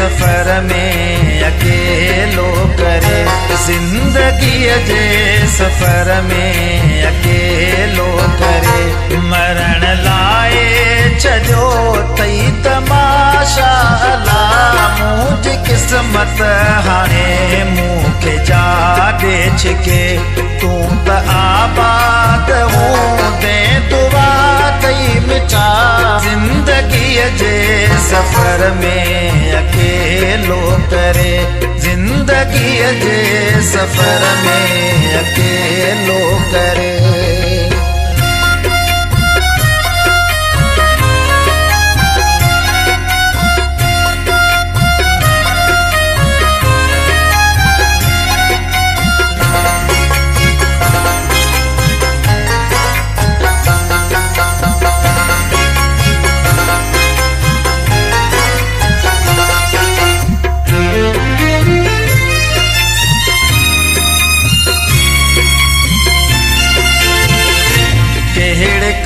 सफ़र में अकेलो करे, ज़िंदगी जे सफ़र में अकेलो करे। मरण लाए छजो तई तमाशा अला, मुझ किस्मत हाणे मूंखे जाॾे छिके। तूं त आबाद हूंदे दुआ कई मिठा, ज़िंदगीअ जे सफ़र में अकेलो करे, ज़िंदगीअ जे सफ़र में अकेलो करे।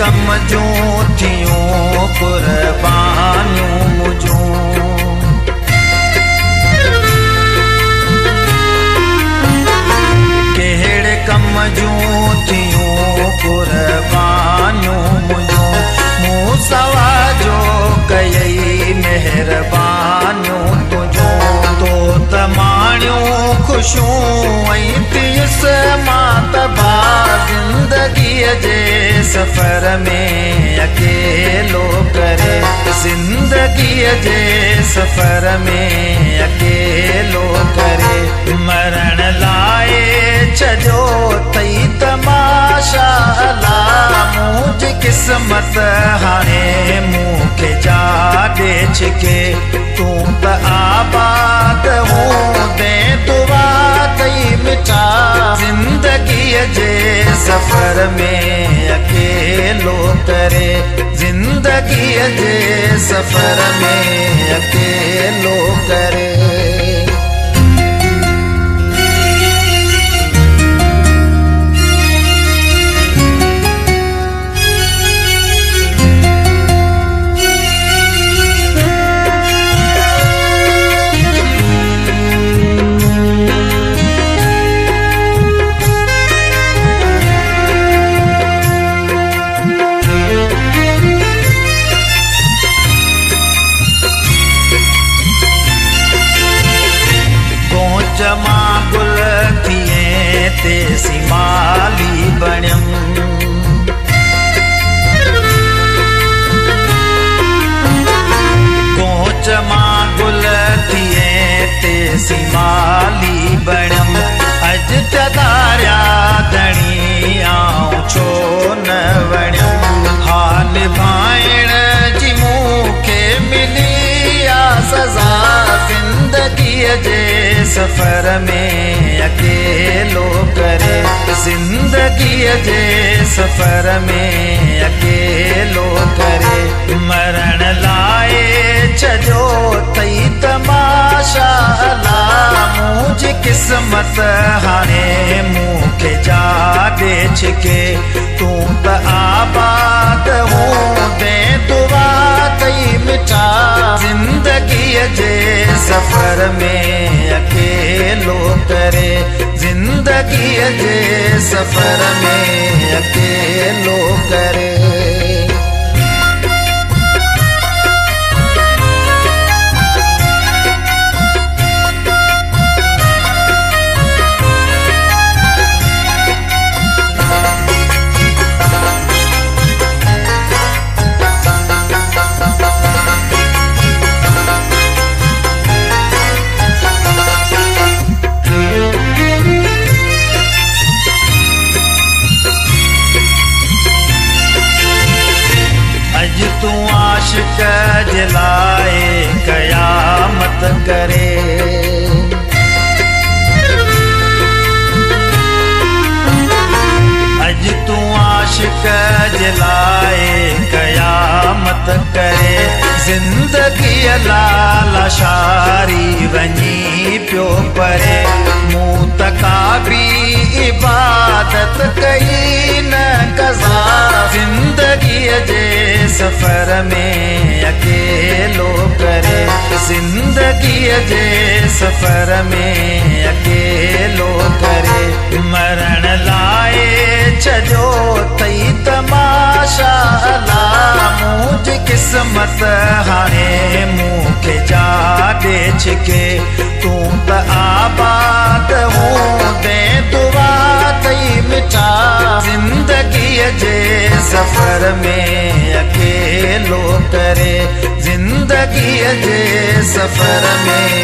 कम जूं थियूं कुर्बानियूं मुझूं, कहिड़े कम जूं थियूं कुर्बानियूं मुझूं। मूं सवा जो कयई महिरबानियूं तुझूं, तो त माणियूं ख़ुशियूं ऐं थियुसि मां तबा। ज़िंदगीअ जे सफ़र में अकेलो करे, ज़िंदगीअ जे सफ़र में अकेलो करे। मरण लाए छजो तई तमाशा अला, मुझ किस्मत हाणे मूंखे जाॾे छिके। तूं त आबाद हूंदे दुआ कई मिठा, ज़िंदगीअ जे सफ़र में अकेलो करे, ज़िंदगीअ जे सफ़र में अकेलो करे। मां गुल थिए तेसी माली बणियम, गोच मां गुल थिए तेसी माली बणियम। अज तदारिया धणी आऊं छो न वणियम, हाल भाइण जी मूंखे मिली आ सज़ा। ज़िंदगीअ जे सफ़र में अकेलो करे, ज़िंदगीअ जे सफ़र में अकेलो करे। मरण लाए छजो तई तमाशा अला, मुझ किस्मत हाणे मूंखे जाॾे छिके। तूं त आबाद हूंदे दुआ कई मिठा, ज़िंदगीअ जे सफ़र में अकेलो करे, ज़िंदगीअ जे सफ़र में अकेलो करे। तूं आशिक जलाए कयामत करे, अज तूं आशिक जलाए कयामत करे। ज़िंदगीअ लाशारी वञी पियो परे, मूं त का बि इबादत कई न कज़ा। ज़िंदगीअ जे सफ़र में अकेलो करे, ज़िंदगीअ जे सफ़र में अकेलो करे। मरण लाइ छॾियो तई तमाशा अला, मुंहिंजी क़िस्मत हाणे मूंखे जा ॾे छिके। तूं त आबाद हूंदे दुआ कई मिठा, ज़िंदगीअ जे सफ़र में अकेलो करे, ज़िंदगीअ जे सफ़र में